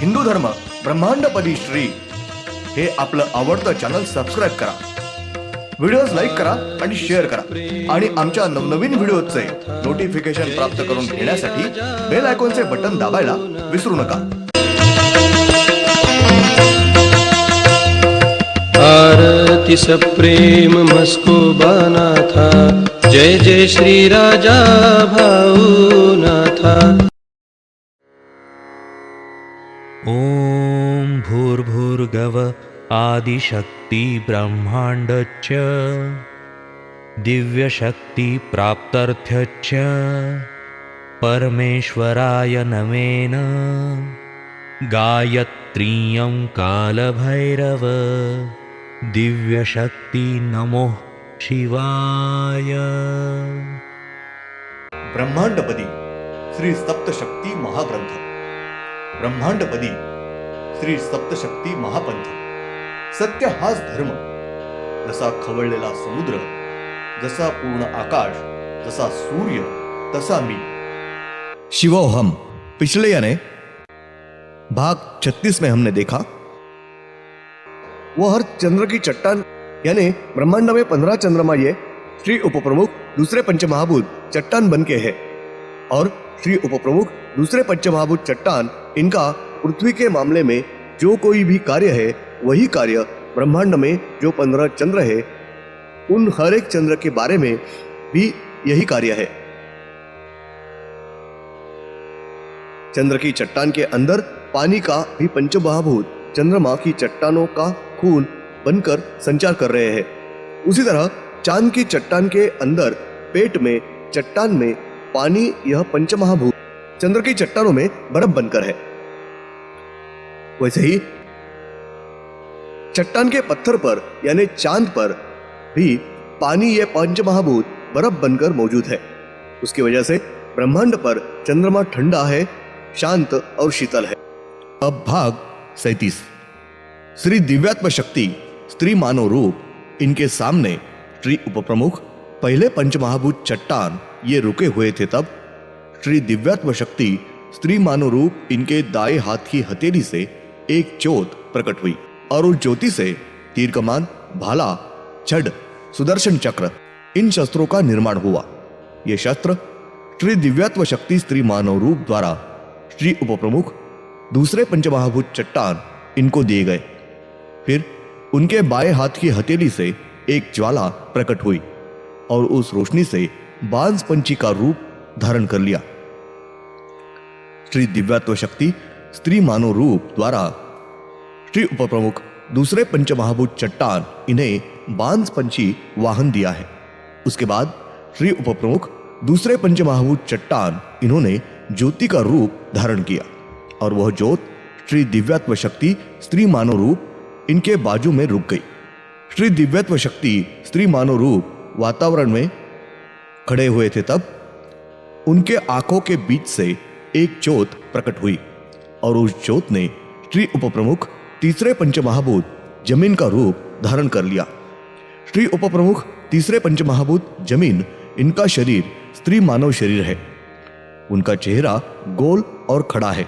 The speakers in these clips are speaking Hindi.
हिंदू धर्म ब्रह्मांडपदी श्री हे आपलं आवडतं चॅनल सबस्क्राईब करा, व्हिडिओज लाईक करा आणि शेअर करा आणि आमच्या नवनवीन व्हिडिओचे नोटिफिकेशन प्राप्त करून घेण्यासाठी बेल आयकॉनचे बटन दाबायला विसरू नका। आरती सप्रेम मस्कोबानाथा, जय जय श्री राजा भाऊनाथा। ॐ भूर्भुर्गव आदिशक्ति ब्रह्माण्डच्च दिव्यशक्ति प्राप्त्यर्थच्च परमेश्वराय नमेन गायत्रीयं कालभैरव दिव्यशक्ति नमो शिवाय। ब्रह्मांडपदी श्री सप्तशक्ती महाग्रंथ, ब्रह्मांडपदी श्री सप्तशक्ती महापंथ। सत्य हाच धर्म, जसा खवळलेला समुद्र, जसा पूर्ण आकाश, जसा सूर्य, तसा मी। शिवोहम। पिछले यानी भाग 36 में हमने देखा वो हर चंद्र की चट्टान यानी ब्रह्मांड में 15 चंद्रमा ये श्री उपप्रमुख दूसरे पंचमहाभूत चट्टान बन के है, और श्री उपप्रमुख दूसरे पंचमहाभूत चट्टान इनका पृथ्वी के मामले में जो कोई भी कार्य है वही कार्य ब्रह्मांड में जो 15 चंद्र है उन हर एक चंद्र के बारे में भी यही कार्य है। चंद्र की चट्टान के अंदर पानी का भी पंचमहाभूत चंद्रमा की चट्टानों का खून बनकर संचार कर रहे हैं। उसी तरह चांद की चट्टान के अंदर पेट में चट्टान में पानी यह पंचमहाभूत चंद्र की चट्टानों में बर्फ बनकर है। वैसे ही चट्टान के पत्थर पर यानी चांद पर भी पानी यह पंचमहाभूत बर्फ बनकर मौजूद है। उसकी वजह से ब्रह्मांड पर चंद्रमा ठंडा है, शांत और शीतल है। अब भाग 37 श्री दिव्यात्म शक्ति स्त्री मानव रूप इनके सामने श्री उपप्रमुख पहले पंचमहाभूत चट्टान ये रुके हुए थे, तब श्री दिव्यात्म शक्ति स्त्री मानव रूप इनके दाएं हाथ की हथेली से एक ज्योत प्रकट हुई और उस ज्योति से तीर कमान, भाला, छड़, सुदर्शन चक्र इन शस्त्रों का निर्माण हुआ। ये शस्त्र श्री दिव्यात्म शक्ति स्त्री मानव रूप द्वारा श्री उपप्रमुख दूसरे पंचमहाभूत चट्टान इनको दिए गए। फिर उनके बाएं हाथ की हथेली से एक ज्वाला प्रकट हुई और उस रोशनी से बांस पंछी का रूप धारण कर लिया। श्री दिव्यात्व शक्ति स्त्री मानव रूप द्वारा श्री उपप्रमुख दूसरे पंचमहाभूत चट्टान इन्हें बांस पंछी वाहन दिया है। उसके बाद श्री उपप्रमुख दूसरे पंचमहाभूत चट्टान इन्होंने ज्योति का रूप धारण किया और वह ज्योत श्री दिव्यात्व शक्ति स्त्री मानव रूप इनके बाजू में रुक गई। श्री दिव्यात्व शक्ति स्त्री मानव रूप वातावरण में खड़े हुए थे, तब उनके आंखों के बीच से एक ज्योत प्रकट हुई और उस ज्योत ने श्री उपप्रमुख तीसरे पंचमहाभूत जमीन का रूप धारण कर लिया। श्री उपप्रमुख तीसरे पंचमहाभूत जमीन इनका शरीर स्त्री मानव शरीर है। उनका चेहरा गोल और खड़ा है।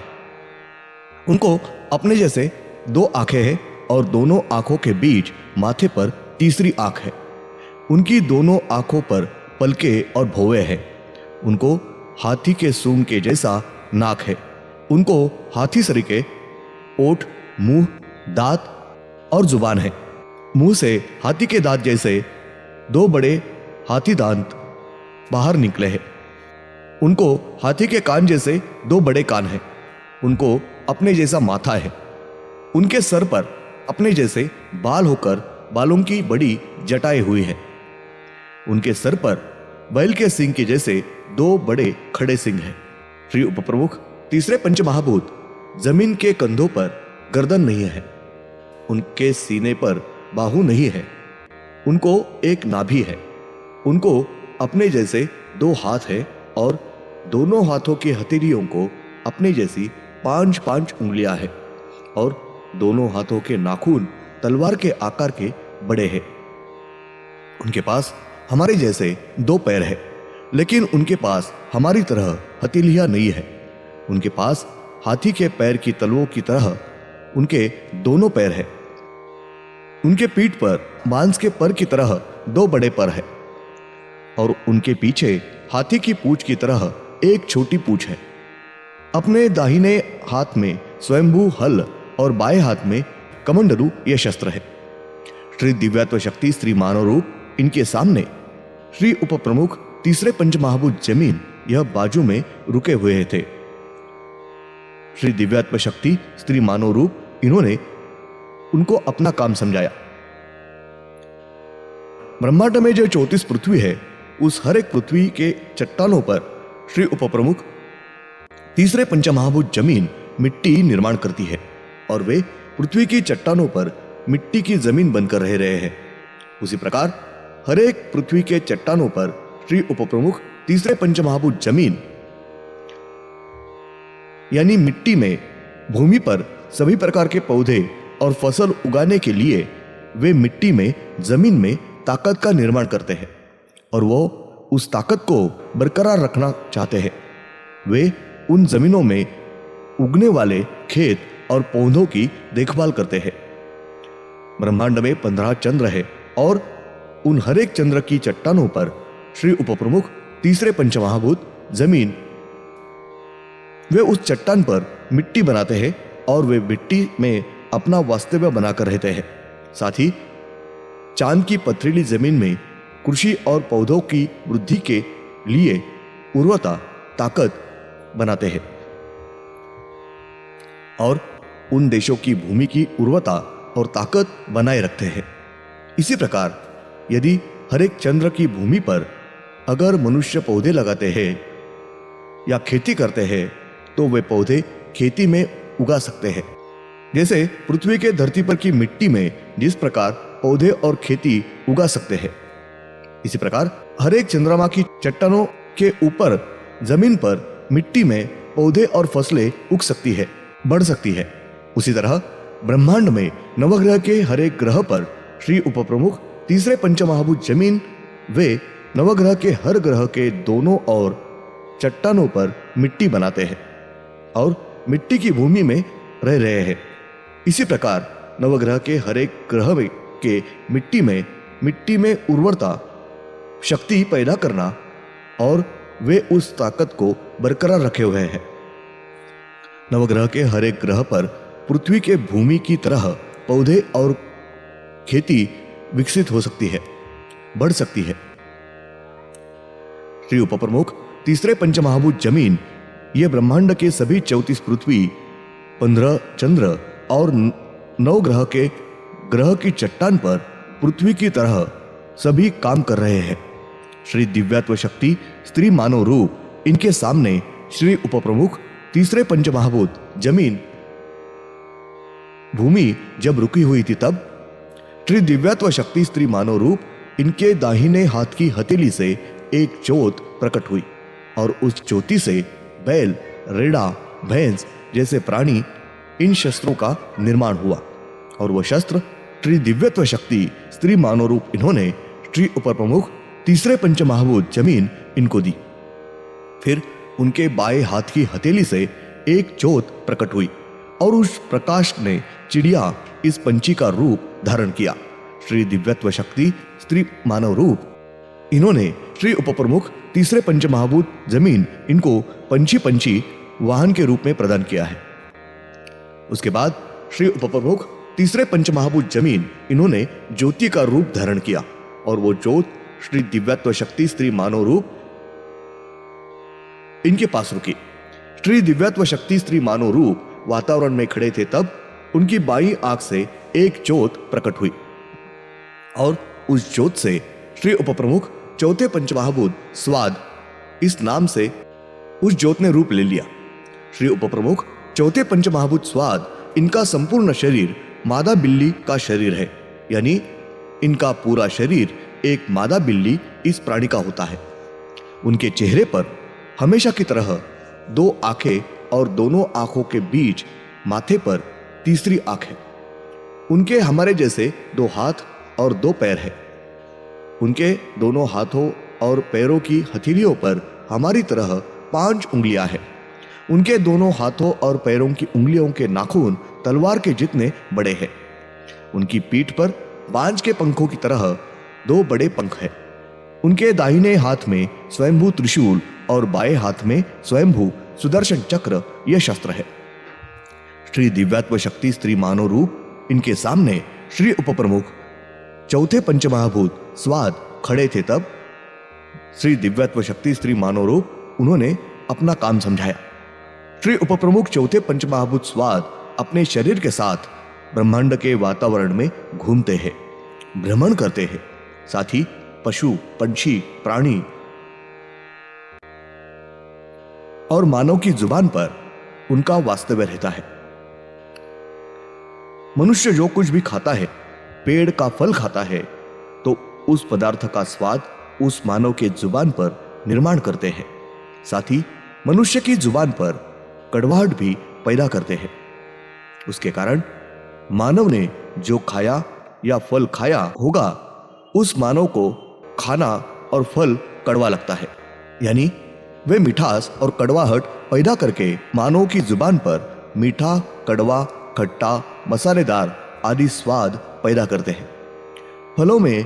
उनको अपने जैसे दो आंखें हैं और दोनों आंखों के बीच माथे पर तीसरी आंख है। उनकी दोनों आंखों पर पलके और भौवे हैं। उनको हाथी के सूंड के जैसा नाक है। उनको हाथी सरीखे ओठ, मुंह, दांत और जुबान है। मुंह से हाथी के दांत जैसे दो बड़े हाथी दांत बाहर निकले हैं। उनको हाथी के कान जैसे दो बड़े कान हैं। उनको अपने जैसा माथा है। उनके सर पर अपने जैसे बाल होकर बालों की बड़ी जटाएं हुई है। उनके सर पर बैल के सिंह के जैसे दो बड़े खड़े सिंह हैं। श्री उपप्रमुख तीसरे पंचमहाभूत जमीन के कंधों पर गर्दन नहीं है। उनके सीने पर बाहु नहीं है। उनको एक नाभि है। उनको अपने जैसे दो हाथ है और दोनों हाथों की हथेलियों को अपने जैसी 5-5 उंगलियां हैं और दोनों हाथों के नाखून तलवार के आकार के बड़े हैं। उनके पास हमारे जैसे दो पैर है, लेकिन उनके पास हमारी तरह हथेलियां नहीं है। उनके पास हाथी के पैर की तलवों की तरह उनके दोनों पैर है। उनके पीठ पर मांस के पर की तरह 2 बड़े पर है और उनके पीछे हाथी की पूंछ की तरह एक छोटी पूंछ है। अपने दाहिने हाथ में स्वयंभू हल और बाएं हाथ में कमंडलू यह शस्त्र है। श्री दिव्यत्व शक्ति स्त्री मानव रूप इनके सामने, श्री उप प्रमुख तीसरे पंचमहाभूत जमीन यह बाजू में रुके हुए थे। श्री दिव्यात्म शक्ति स्त्री मानव रूप इन्होंने उनको अपना काम समझाया। ब्रह्मांड में जो 34 पृथ्वी है, उस हर एक पृथ्वी के चट्टानों पर श्री उप प्रमुख तीसरे पंचमहाभूत जमीन मिट्टी निर्माण करती है और वे पृथ्वी की चट्टानों पर मिट्टी की जमीन बनकर रह रहे हैं। उसी प्रकार हर एक पृथ्वी के चट्टानों पर श्री उप प्रमुख तीसरे पंचमहाभूत जमीन यानी मिट्टी में भूमि पर सभी प्रकार के पौधे और फसल उगाने के लिए वे मिट्टी में जमीन में ताकत का निर्माण करते हैं और वो उस ताकत को बरकरार रखना चाहते हैं। वे उन जमीनों में उगने वाले खेत और पौधों की देखभाल करते हैं। ब्रह्मांड में 15 चंद्र है और उन हर एक चंद्र की चट्टानों पर श्री उप प्रमुख तीसरे पंचमहाभूत जमीन वे उस चट्टान पर मिट्टी बनाते हैं और वे मिट्टी में अपना वास्तव्य बनाकर रहते हैं। साथ ही चांद की पथरीली जमीन में कृषि और पौधों की वृद्धि के लिए उर्वरता ताकत बनाते हैं और उन देशों की भूमि की उर्वरता और ताकत बनाए रखते हैं। इसी प्रकार यदि हर एक चंद्र की भूमि पर अगर मनुष्य पौधे लगाते हैं या खेती करते हैं तो वे पौधे खेती में उगा सकते हैं। जैसे पृथ्वी के धरती पर की मिट्टी में जिस प्रकार पौधे और खेती उगा सकते हैं, इसी प्रकार हर एक चंद्रमा की चट्टानों के ऊपर जमीन पर मिट्टी में पौधे और फसलें उग सकती है, बढ़ सकती है। उसी तरह ब्रह्मांड में नवग्रह के हर एक ग्रह पर श्री उप प्रमुख तीसरे पंचमहाभूत जमीन वे नवग्रह के हर ग्रह के दोनों ओर चट्टानों पर मिट्टी बनाते हैं और मिट्टी की भूमि में रह रहे हैं। इसी प्रकार नवग्रह के हर एक ग्रह के मिट्टी में उर्वरता शक्ति पैदा करना और वे उस ताकत को बरकरार रखे हुए हैं। नवग्रह के हर एक ग्रह पर पृथ्वी के भूमि की तरह पौधे और खेती विकसित हो सकती है, बढ़ सकती है। श्री उप प्रमुख तीसरे पंचमहाभूत जमीन ये ब्रह्मांड के सभी 34 पृथ्वी, 15 चंद्र और 9 ग्रह की चट्टान पर पृथ्वी की तरह सभी काम कर रहे हैं। श्री दिव्यात्व शक्ति स्त्री मानव रूप इनके सामने श्री उप प्रमुख तीसरे पंचमहाभूत जमीन भूमि जब रुकी हुई थी, तब श्री दिव्यात्व शक्ति स्त्री मानव रूप इनके दाहिने हाथ की हथेली से एक ज्योत प्रकट हुई और उस ज्योति से बैल, रेड़ा, भैंस जैसे प्राणी इन शस्त्रों का निर्माण हुआ और वह शस्त्र श्री दिव्यत्व शक्ति स्त्री मानव रूप इन्होंने श्री उप प्रमुख तीसरे पंचमहाभूत जमीन इनको दी। फिर उनके बाएं हाथ की हथेली से एक ज्योत प्रकट हुई और उस प्रकाश ने चिड़िया इस पंछी का रूप धारण किया। श्री दिव्यत्व शक्ति स्त्री मानव रूप इन्होंने श्री उप प्रमुख तीसरे पंचमहाभूत जमीन इनको पंछी वाहन के रूप में प्रदान किया है। उसके बाद श्री उप प्रमुख तीसरे पंचमहाभूत जमीन इन्होंने ज्योति का रूप धारण किया और वो ज्योत श्री दिव्यत्व शक्ति स्त्री मानव रूप इनके पास रुकी। श्री दिव्यत्व शक्ति स्त्री मानव रूप वातावरण में खड़े थे, तब उनकी बाईं आंख से एक ज्योत प्रकट हुई और उस ज्योत से श्री उप प्रमुख चौथे पंचमहाभूत स्वाद इस नाम से उस ज्योत ने रूप ले लिया। श्री उप प्रमुख चौथे पंचमहाभूत स्वाद इनका संपूर्ण शरीर मादा बिल्ली का शरीर है, यानी इनका पूरा शरीर एक मादा बिल्ली इस प्राणी का होता है। उनके चेहरे पर हमेशा की तरह 2 आंखें और दोनों आंखों के बीच माथे पर तीसरी आंख है। उनके हमारे जैसे 2 हाथ और 2 पैर है। उनके दोनों हाथों और पैरों की हथेलियों पर हमारी तरह 5 उंगलियां हैं। उनके दोनों हाथों और पैरों की उंगलियों के नाखून तलवार के जितने बड़े हैं। उनकी पीठ पर बाज के पंखों की तरह 2 बड़े पंख हैं। उनके दाहिने हाथ में स्वयंभू त्रिशूल और बाएं हाथ में स्वयंभू सुदर्शन चक्र यह शस्त्र है। श्री दिव्यात्म शक्ति स्त्री मानव रूप इनके सामने श्री उपप्रमुख चौथे पंचमहाभूत स्वाद खड़े थे। तब श्री दिव्यात्म शक्ति स्त्री मानव रूप उन्होंने अपना काम समझाया। श्री उपप्रमुख चौथे पंचमहाभूत स्वाद अपने शरीर के साथ ब्रह्मांड के वातावरण में घूमते हैं, भ्रमण करते हैं। साथ ही पशु, पंछी, प्राणी और मानव की जुबान पर उनका वास्तव्य रहता है। मनुष्य जो कुछ भी खाता है, पेड़ का फल खाता है, तो उस पदार्थ का स्वाद उस मानव के जुबान पर निर्माण करते हैं। साथ ही मनुष्य की जुबान पर कड़वाहट भी पैदा करते हैं। उसके कारण मानव ने जो खाया या फल खाया होगा, उस मानव को खाना और फल कड़वा लगता है। यानी वे मिठास और कड़वाहट पैदा करके मानव की जुबान पर मीठा, कड़वा, खट्टा, मसालेदार आदि स्वाद पैदा करते हैं। फलों में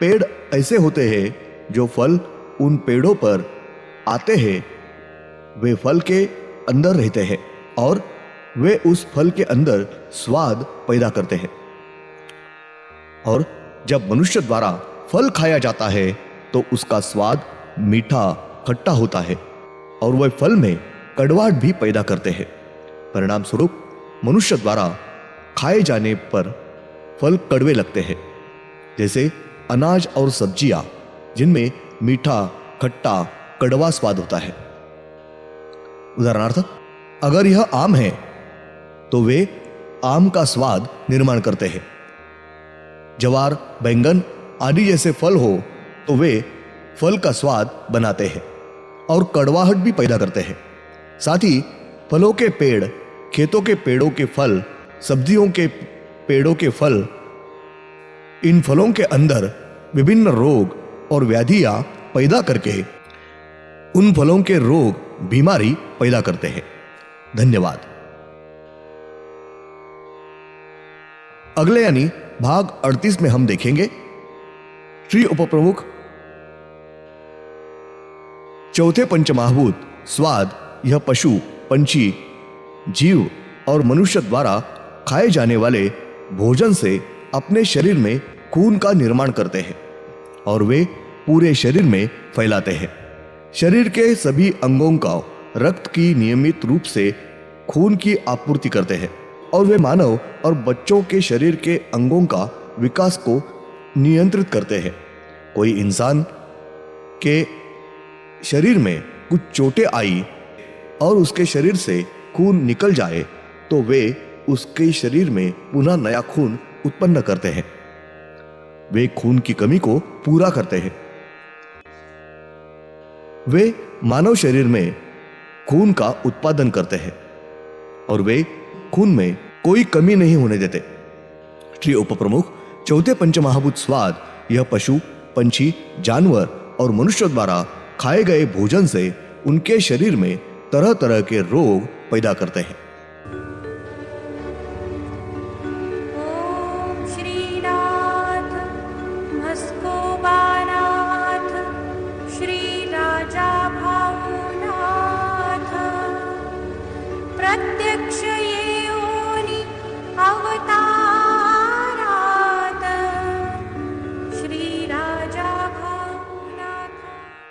पेड़ ऐसे होते हैं जो फल उन पेड़ों पर आते हैं, वे फल के अंदर रहते हैं और वे उस फल के अंदर स्वाद पैदा करते हैं। और जब मनुष्य द्वारा फल खाया जाता है तो उसका स्वाद मीठा, खट्टा होता है और वह फल में कड़वाहट भी पैदा करते हैं। परिणाम स्वरूप मनुष्य द्वारा खाए जाने पर फल कड़वे लगते हैं, जैसे अनाज और सब्जियां जिनमें मीठा, खट्टा, कड़वा स्वाद होता है। उदाहरणार्थ, अगर यह आम है तो वे आम का स्वाद निर्माण करते हैं। ज्वार, बैंगन आदि जैसे फल हो तो वे फल का स्वाद बनाते हैं और कड़वाहट भी पैदा करते हैं। साथ ही फलों के पेड़, खेतों के पेड़ों के फल, सब्जियों के पेड़ों के फल, इन फलों के अंदर विभिन्न रोग और व्याधियां पैदा करके उन फलों के रोग, बीमारी पैदा करते हैं। धन्यवाद। अगले यानी भाग 38 में हम देखेंगे श्री उपप्रमुख चौथे पंचमहाभूत स्वाद यह पशु, पंछी, जीव और मनुष्य द्वारा खाए जाने वाले भोजन से अपने शरीर में खून का निर्माण करते हैं और वे पूरे शरीर में फैलाते हैं। शरीर के सभी अंगों का रक्त की नियमित रूप से खून की आपूर्ति करते हैं और वे मानव और बच्चों के शरीर के अंगों का विकास को नियंत्रित करते हैं। कोई इंसान के शरीर में कुछ चोटें आई और उसके शरीर से खून निकल जाए तो वे उसके शरीर में पुनः नया खून उत्पन्न करते हैं। वे खून की कमी को पूरा करते हैं। वे मानव शरीर में खून का उत्पादन करते हैं और वे खून में कोई कमी नहीं होने देते। श्री उपप्रमुख चौथे पंचमहाभूत स्वाद यह पशु, पंछी, जानवर और मनुष्य द्वारा खाए गए भोजन से उनके शरीर में तरह तरह के रोग पैदा करते हैं।